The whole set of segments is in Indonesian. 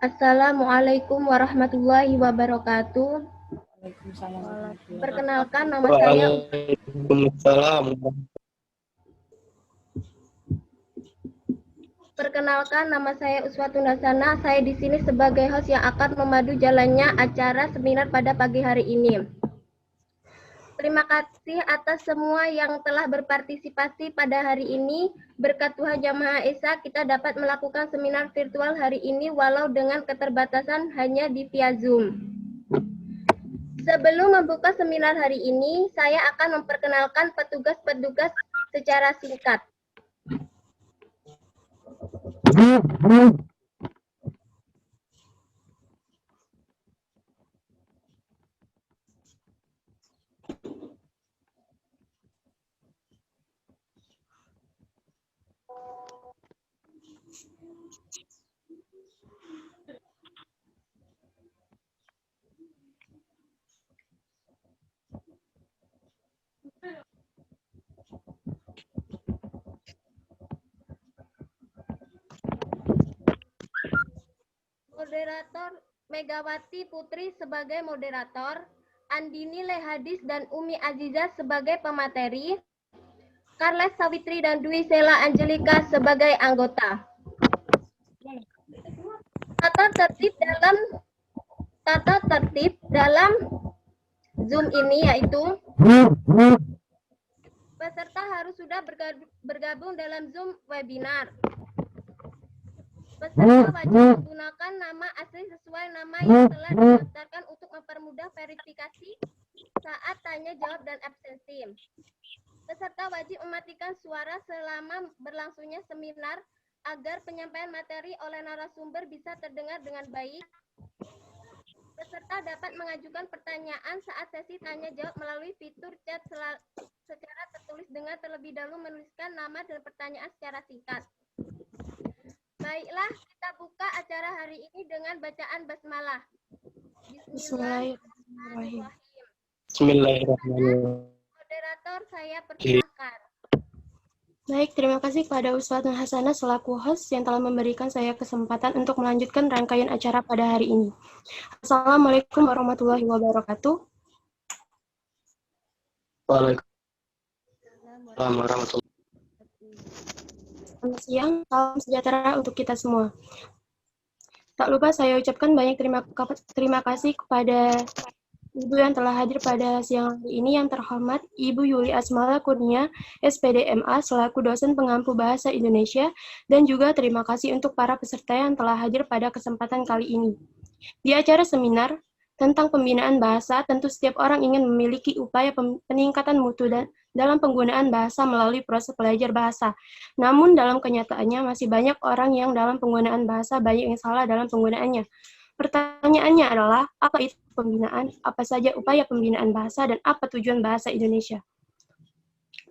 Assalamualaikum warahmatullahi wabarakatuh. Perkenalkan nama saya Waalaikumsalam. Uswatun Hasanah. Saya di sini sebagai host yang akan memadu jalannya acara seminar pada pagi hari ini. Terima kasih atas semua yang telah berpartisipasi pada hari ini. Berkat Tuhan Yang Maha Esa, kita dapat melakukan seminar virtual hari ini walau dengan keterbatasan hanya di via Zoom. Sebelum membuka seminar hari ini, saya akan memperkenalkan petugas-petugas secara singkat. Moderator Megawati Putri sebagai moderator, Andini Lehadis dan Umi Azizah sebagai pemateri, Carles Sawitri dan Dwi Sela Angelika sebagai anggota. Tata tertib dalam Zoom ini yaitu peserta harus sudah bergabung dalam Zoom webinar. Peserta wajib menggunakan nama asli sesuai nama yang telah didaftarkan untuk mempermudah verifikasi saat tanya jawab dan absensi. Peserta wajib mematikan suara selama berlangsungnya seminar agar penyampaian materi oleh narasumber bisa terdengar dengan baik. Peserta dapat mengajukan pertanyaan saat sesi tanya jawab melalui fitur chat secara tertulis dengan terlebih dahulu menuliskan nama dan pertanyaan secara singkat. Baiklah, kita buka acara hari ini dengan bacaan basmalah. Bismillahirrahmanirrahim. Bismillahirrahmanirrahim. Moderator, saya persilahkan. Baik, terima kasih kepada Uswatun Hasanah selaku host yang telah memberikan saya kesempatan untuk melanjutkan rangkaian acara pada hari ini. Assalamualaikum warahmatullahi wabarakatuh. Waalaikumsalam warahmatullahi. Selamat siang, salam sejahtera untuk kita semua. Tak lupa saya ucapkan banyak terima kasih kepada Ibu yang telah hadir pada siang hari ini, yang terhormat Ibu Yuli Asmala Kurnia, SPD MA, selaku dosen pengampu bahasa Indonesia, dan juga terima kasih untuk para peserta yang telah hadir pada kesempatan kali ini. Di acara seminar tentang pembinaan bahasa, tentu setiap orang ingin memiliki upaya peningkatan mutu dalam penggunaan bahasa melalui proses belajar bahasa. Namun dalam kenyataannya masih banyak orang yang dalam penggunaan bahasa banyak yang salah dalam penggunaannya. Pertanyaannya adalah, apa itu pembinaan, apa saja upaya pembinaan bahasa, dan apa tujuan bahasa Indonesia?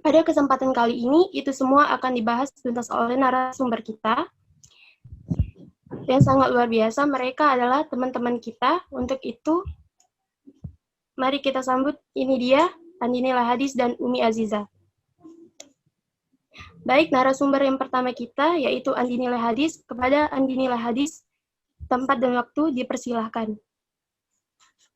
Pada kesempatan kali ini, itu semua akan dibahas tuntas oleh narasumber kita, yang sangat luar biasa. Mereka adalah teman-teman kita. Untuk itu, mari kita sambut, ini dia, Andini Lehadis dan Umi Azizah. Baik, narasumber yang pertama kita, yaitu Andini Lehadis. Kepada Andini Lehadis, tempat dan waktu dipersilahkan.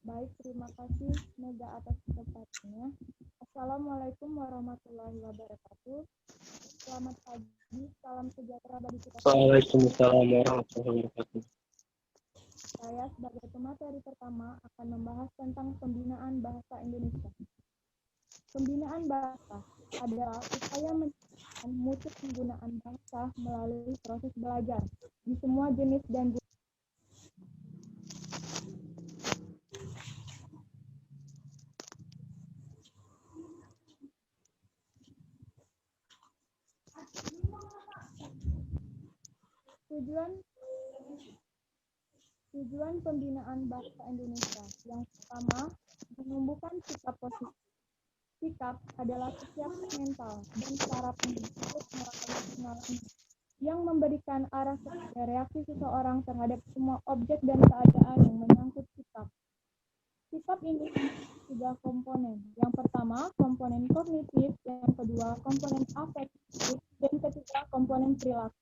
Baik, terima kasih Mega atas kesempatannya. Assalamualaikum warahmatullahi wabarakatuh. Selamat pagi, salam sejahtera bagi kita. Waalaikumsalam warahmatullahi wabarakatuh. Saya sebagai pemateri pertama akan membahas tentang pembinaan bahasa Indonesia. Pembinaan bahasa adalah upaya meningkatkan mutu penggunaan bahasa melalui proses belajar di semua jenis dan Tujuan pembinaan bahasa Indonesia. Yang pertama, menumbuhkan sikap positif. Sikap adalah kesiapan mental dan cara untuk meraih pengalaman yang memberikan arah kepada reaksi seseorang terhadap semua objek dan keadaan yang menyangkut sikap. Sikap ini tiga komponen. Yang pertama, komponen kognitif, yang kedua, komponen afektif, dan ketiga, komponen perilaku.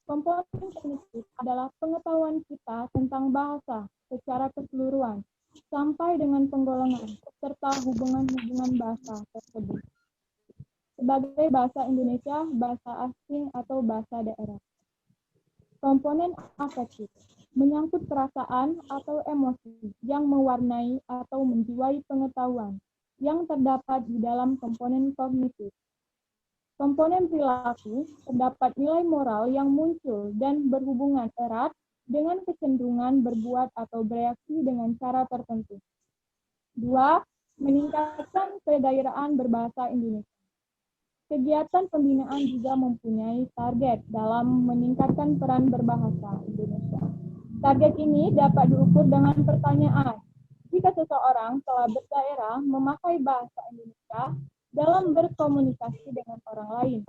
Komponen kognitif adalah pengetahuan kita tentang bahasa secara keseluruhan, sampai dengan penggolongan, serta hubungan-hubungan bahasa tersebut. Sebagai bahasa Indonesia, bahasa asing, atau bahasa daerah. Komponen afektif menyangkut perasaan atau emosi yang mewarnai atau menjiwai pengetahuan yang terdapat di dalam komponen kognitif. Komponen perilaku terdapat nilai moral yang muncul dan berhubungan erat dengan kecenderungan berbuat atau bereaksi dengan cara tertentu. 2. Meningkatkan kedaerahan berbahasa Indonesia. Kegiatan pembinaan juga mempunyai target dalam meningkatkan peran berbahasa Indonesia. Target ini dapat diukur dengan pertanyaan. Jika seseorang telah berdaerah memakai bahasa Indonesia dalam berkomunikasi dengan orang lain,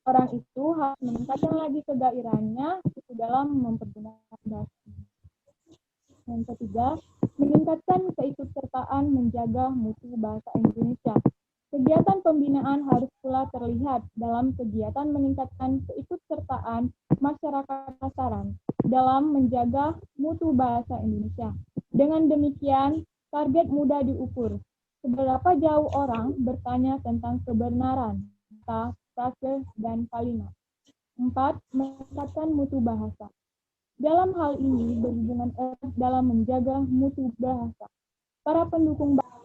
orang itu harus meningkatkan lagi kegairahannya itu dalam mempergunakan bahasa Indonesia. Yang ketiga, meningkatkan keikutsertaan menjaga mutu bahasa Indonesia. Kegiatan pembinaan harus pula terlihat dalam kegiatan meningkatkan keikutsertaan masyarakat pasaran dalam menjaga mutu bahasa Indonesia. Dengan demikian, target mudah diukur. Seberapa jauh orang bertanya tentang kebenaran, kata, frase, dan kalimat. 4. Meningkatkan mutu bahasa. Dalam hal ini berhubungan erat dalam menjaga mutu bahasa. Para pendukung bahasa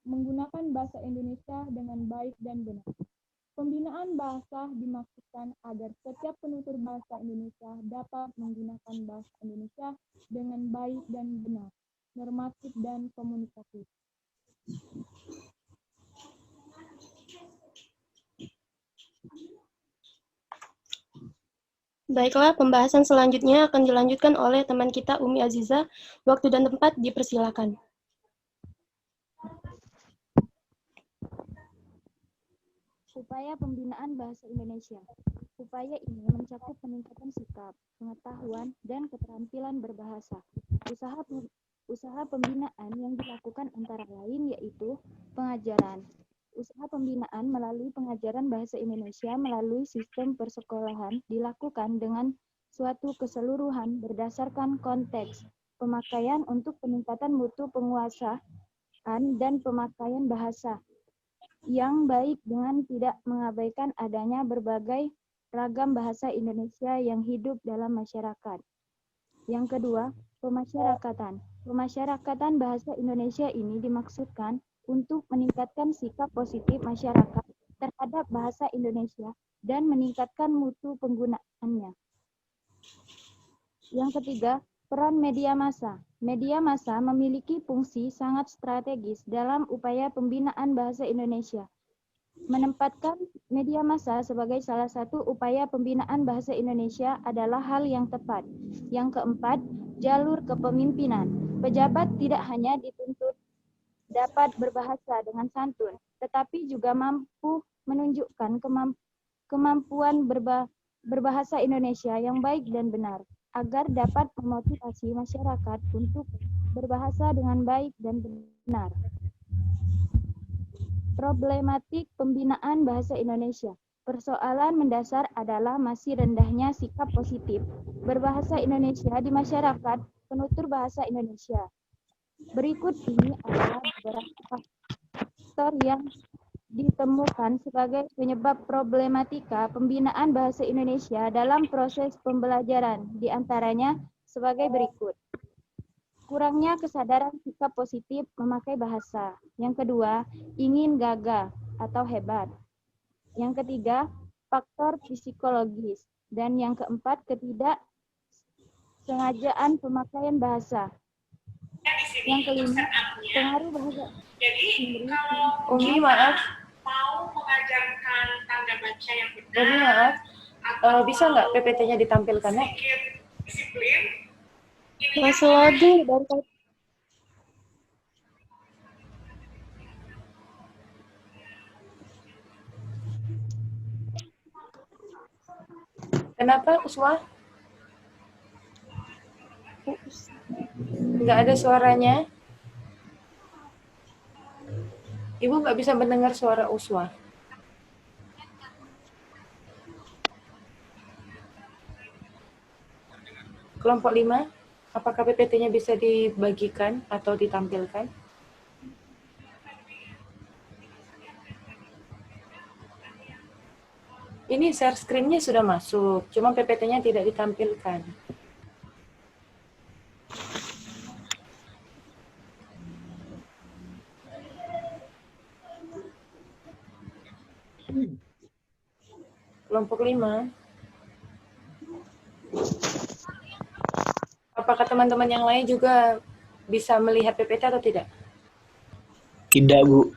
menggunakan bahasa Indonesia dengan baik dan benar. Pembinaan bahasa dimaksudkan agar setiap penutur bahasa Indonesia dapat menggunakan bahasa Indonesia dengan baik dan benar, normatif dan komunikatif. Baiklah, pembahasan selanjutnya akan dilanjutkan oleh teman kita Umi Aziza. Waktu dan tempat dipersilakan. Upaya pembinaan bahasa Indonesia. Upaya ini mencakup peningkatan sikap, pengetahuan, dan keterampilan berbahasa. Usaha pembinaan yang dilakukan antara lain yaitu pengajaran. Usaha pembinaan melalui pengajaran bahasa Indonesia melalui sistem persekolahan dilakukan dengan suatu keseluruhan berdasarkan konteks pemakaian untuk peningkatan mutu penguasaan dan pemakaian bahasa yang baik dengan tidak mengabaikan adanya berbagai ragam bahasa Indonesia yang hidup dalam masyarakat. Yang kedua, pemasyarakatan. Pemasyarakatan bahasa Indonesia ini dimaksudkan untuk meningkatkan sikap positif masyarakat terhadap bahasa Indonesia dan meningkatkan mutu penggunaannya. Yang ketiga, peran media massa. Media massa memiliki fungsi sangat strategis dalam upaya pembinaan bahasa Indonesia. Menempatkan media massa sebagai salah satu upaya pembinaan bahasa Indonesia adalah hal yang tepat. Yang keempat, jalur kepemimpinan. Pejabat tidak hanya dituntut dapat berbahasa dengan santun, tetapi juga mampu menunjukkan kemampuan berbahasa Indonesia yang baik dan benar, agar dapat memotivasi masyarakat untuk berbahasa dengan baik dan benar. Problematik pembinaan bahasa Indonesia. Persoalan mendasar adalah masih rendahnya sikap positif berbahasa Indonesia di masyarakat penutur bahasa Indonesia. Berikut ini adalah beberapa faktor yang ditemukan sebagai penyebab problematika pembinaan bahasa Indonesia dalam proses pembelajaran, di antaranya sebagai berikut. Kurangnya kesadaran sikap positif memakai bahasa. Yang kedua, ingin gagah atau hebat. Yang ketiga, faktor psikologis. Dan yang keempat, ketidaksengajaan pemakaian bahasa. Yang kelima, pengaruh bahasa. Jadi kalau Umi, maaf. mau mengajarkan tanda baca yang benar, Umi, maaf. Bisa nggak PPT-nya ditampilkan, ya? sedikit disiplin, Masih lagi dari tadi. Kenapa, Usma? Nggak ada suaranya. Ibu nggak bisa mendengar suara Uswa. Kelompok 5, apakah PPT-nya bisa dibagikan atau ditampilkan? Ini share screen-nya sudah masuk, cuma PPT-nya tidak ditampilkan. Kelompok 5. Apakah teman-teman yang lain juga bisa melihat PPT atau tidak? Tidak, Bu.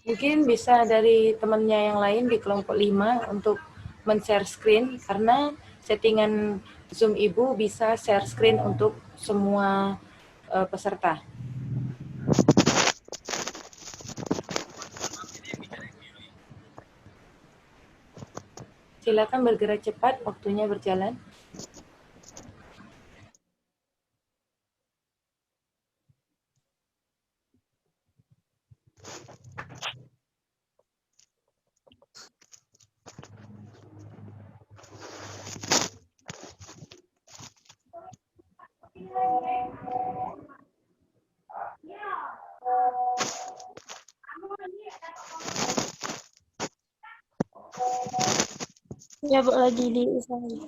Mungkin bisa dari temannya yang lain di kelompok 5 untuk men-share screen, karena settingan Zoom Ibu bisa share screen untuk semua peserta. Silakan bergerak cepat, waktunya berjalan. Ya, Bu, lagi diusahain.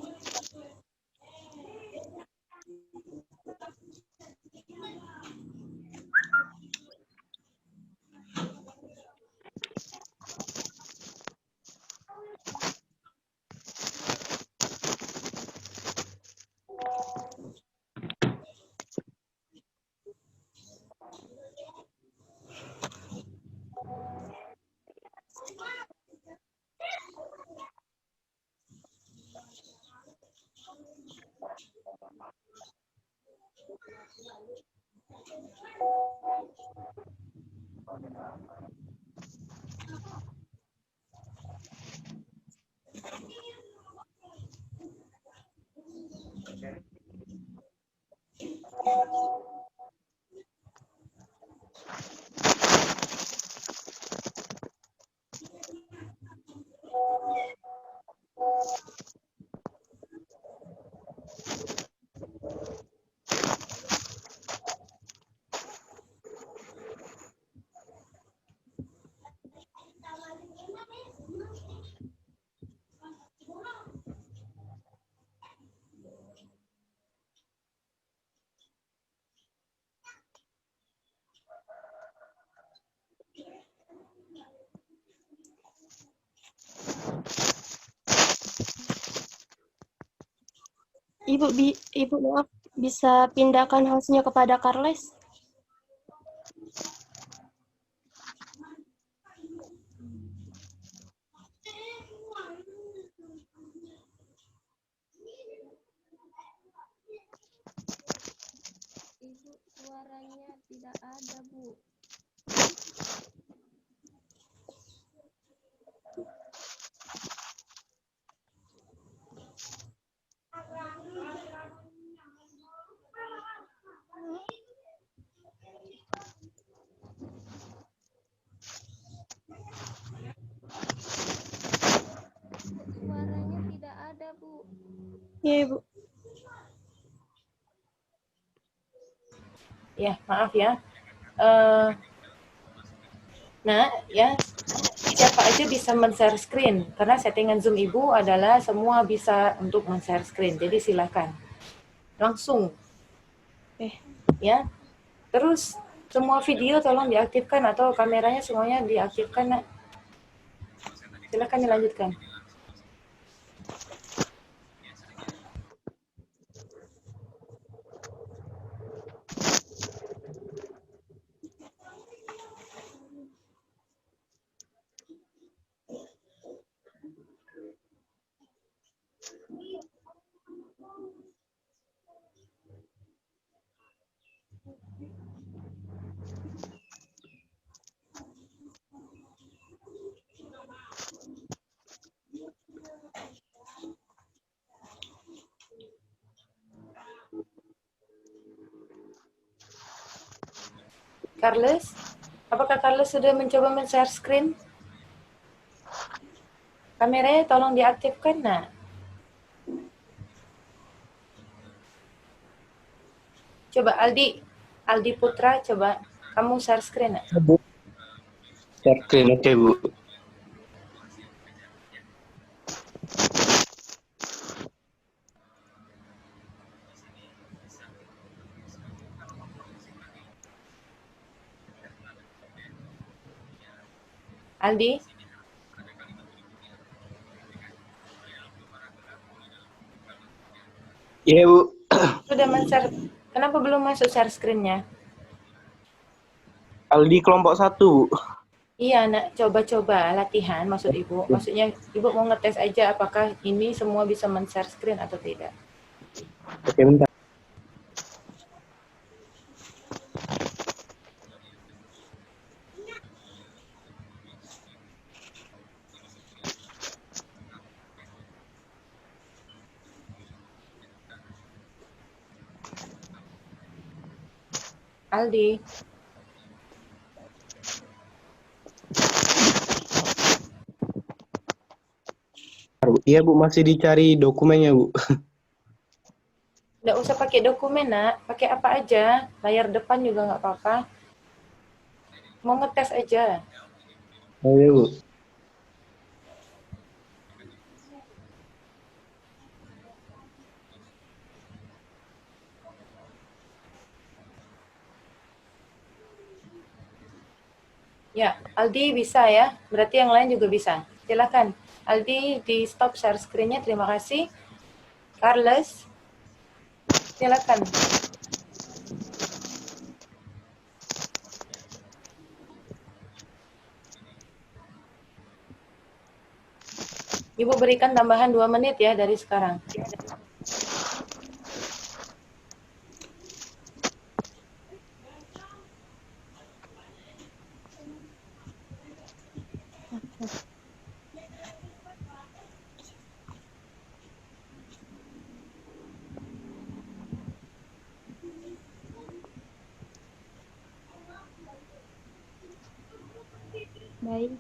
Ibu maaf, bisa pindahkan host-nya kepada Carles? Ibu, suaranya tidak ada, Bu. Suaranya tidak ada, Bu. Ya, Ibu. Ya, maaf ya. Nah, ya, siapa aja bisa men-share screen, karena settingan Zoom Ibu adalah semua bisa untuk men-share screen. Jadi silakan langsung. Ya. Terus semua video tolong diaktifkan atau kameranya semuanya diaktifkan, Nak. Silakan dilanjutkan. Carlos? Apakah Carlos sudah mencoba men-share screen? Kameranya tolong diaktifkan, nak. Coba Aldi Putra, coba kamu share screen, nak. Bu. Share screen, oke Bu. Aldi, Iya Bu. sudah men-share. Kenapa belum masuk share screen-nya? Aldi kelompok 1 Bu. Iya, nak, coba-coba latihan maksud Ibu. Maksudnya Ibu mau ngetes aja apakah ini semua bisa men-share screen atau tidak. Oke bentar. Aldi, Iya Bu, masih dicari dokumennya Bu. nggak usah pakai dokumen, nak. Pakai apa aja. Layar depan juga nggak apa-apa. Mau ngetes aja. Oh iya Bu. Ya, Aldi bisa ya. Berarti yang lain juga bisa. Silakan. Aldi di stop share screen-nya. Terima kasih. Carlos, silakan. Ibu berikan tambahan 2 menit ya dari sekarang. Baik.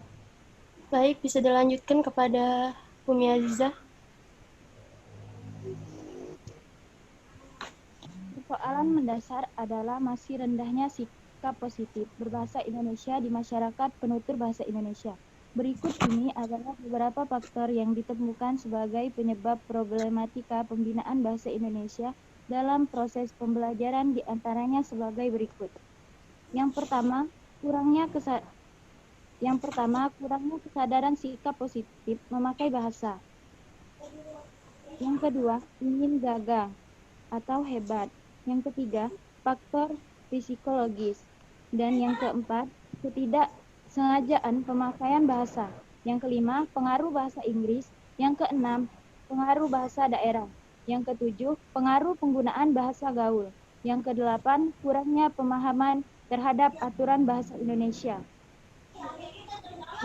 Baik, bisa dilanjutkan kepada Umi Aziza. Persoalan mendasar adalah masih rendahnya sikap positif berbahasa Indonesia di masyarakat penutur bahasa Indonesia. Berikut ini adalah beberapa faktor yang ditemukan sebagai penyebab problematika pembinaan bahasa Indonesia dalam proses pembelajaran, di antaranya sebagai berikut. Yang pertama, kurangnya kesadaran sikap positif memakai bahasa. Yang kedua, ingin gagah atau hebat. Yang ketiga, faktor psikologis. Dan yang keempat, ketidaksengajaan pemakaian bahasa. Yang kelima, pengaruh bahasa Inggris. Yang keenam, pengaruh bahasa daerah. Yang ketujuh, pengaruh penggunaan bahasa gaul. Yang kedelapan, kurangnya pemahaman terhadap aturan bahasa Indonesia.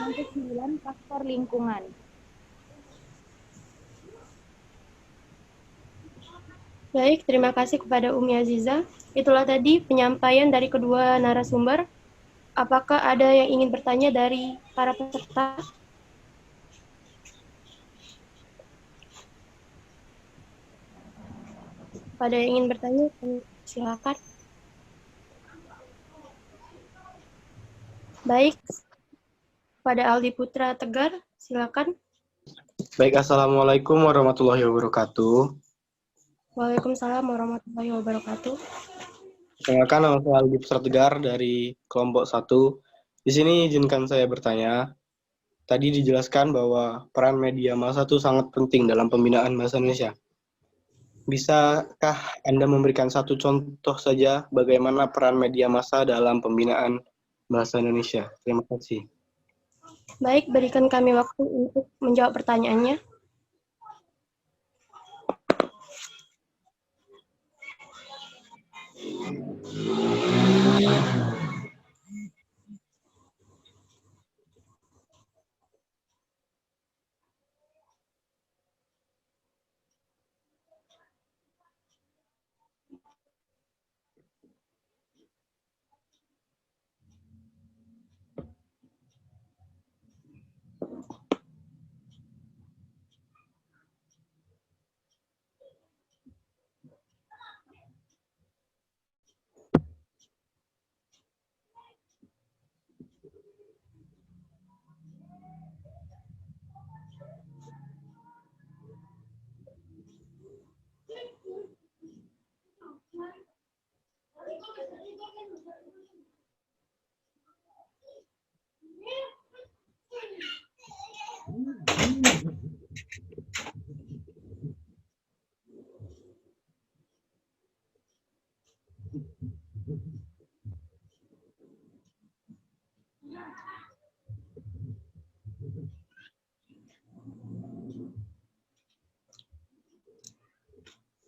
Yang kesembilan, faktor lingkungan. Baik, terima kasih kepada Umi Aziza. Itulah tadi penyampaian dari kedua narasumber. Apakah ada yang ingin bertanya dari para peserta? Pada yang ingin bertanya, silakan. Baik, pada Aldi Putra Tegar, silakan. Baik, Assalamualaikum warahmatullahi wabarakatuh. Waalaikumsalam warahmatullahi wabarakatuh. Perkenalkan, nama saya Aldi Putra Tegar dari kelompok 1. Di sini izinkan saya bertanya. Tadi dijelaskan bahwa peran media massa itu sangat penting dalam pembinaan bahasa Indonesia. Bisakah Anda memberikan satu contoh saja bagaimana peran media massa dalam pembinaan bahasa Indonesia? Terima kasih. Baik, berikan kami waktu untuk menjawab pertanyaannya.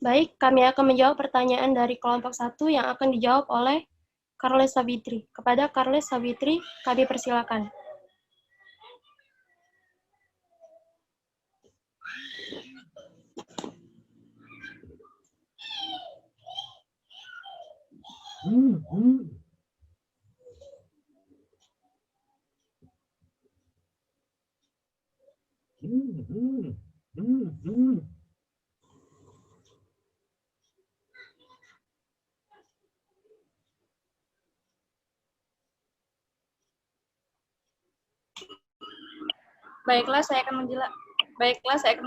Baik, kami akan menjawab pertanyaan dari kelompok 1 yang akan dijawab oleh Carles Savitri. Kepada Carles Savitri, kami persilakan. Baiklah, saya akan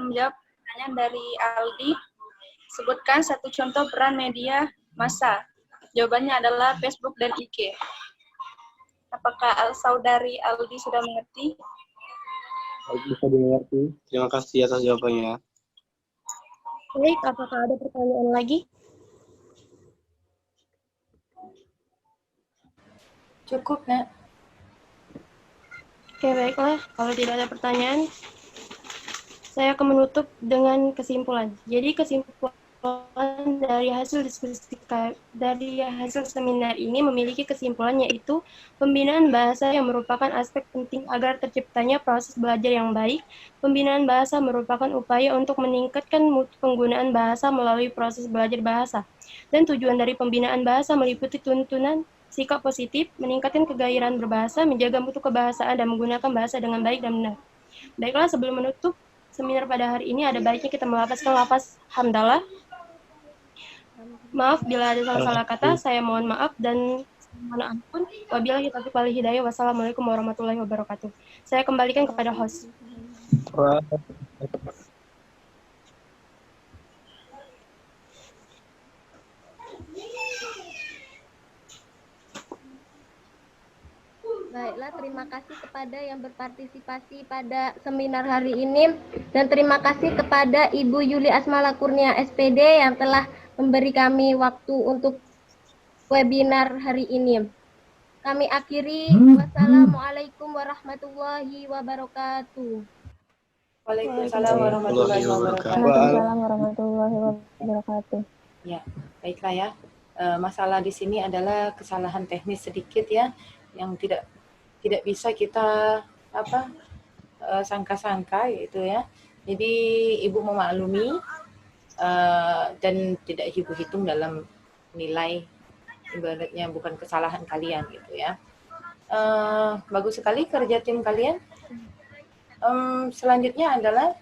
menjawab pertanyaan dari Aldi. Sebutkan satu contoh peran media massa. Jawabannya adalah Facebook dan IG. Apakah saudari Aldi sudah mengerti? Bisa dimengerti. Terima kasih atas jawabannya. Baik, apakah ada pertanyaan lagi? Cukup, Nak. Oke, baiklah. Kalau tidak ada pertanyaan, saya akan menutup dengan kesimpulan. Jadi kesimpulan dari hasil diskusi dari hasil seminar ini memiliki kesimpulan, yaitu pembinaan bahasa yang merupakan aspek penting agar terciptanya proses belajar yang baik. Pembinaan bahasa merupakan upaya untuk meningkatkan mutu penggunaan bahasa melalui proses belajar bahasa. Dan tujuan dari pembinaan bahasa meliputi tuntunan sikap positif, meningkatkan kegairahan berbahasa, menjaga mutu kebahasaan, dan menggunakan bahasa dengan baik dan benar. Baiklah, sebelum menutup seminar pada hari ini, ada baiknya kita melafazkan lafaz hamdalah. Maaf bila ada salah-salah kata, saya mohon maaf dan mohon ampun. Wabillahi taufiq wal hidayah. Wassalamualaikum warahmatullahi wabarakatuh. Saya kembalikan kepada host. Baiklah, terima kasih kepada yang berpartisipasi pada seminar hari ini, dan terima kasih kepada Ibu Yuli Asmala Kurnia SPD yang telah memberi kami waktu untuk webinar hari ini. Kami akhiri, wassalamualaikum warahmatullahi wabarakatuh. Waalaikumsalam warahmatullahi wabarakatuh. Waalaikumsalam warahmatullahi wabarakatuh. Ya, baiklah ya. Masalah di sini adalah kesalahan teknis sedikit ya, yang tidak bisa kita sangka-sangka gitu ya. Jadi Ibu memaklumi dan tidak Ibu hitung dalam nilai, ibaratnya bukan kesalahan kalian gitu ya. Bagus sekali kerja tim kalian. Selanjutnya adalah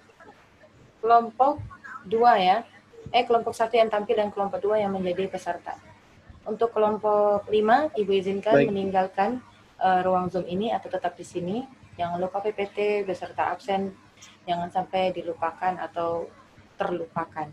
kelompok 2 ya. Kelompok 1 yang tampil dan kelompok 2 yang menjadi peserta. Untuk kelompok 5, Ibu izinkan meninggalkan ruang Zoom ini atau tetap di sini. Jangan lupa PPT beserta absen, jangan sampai dilupakan atau terlupakan.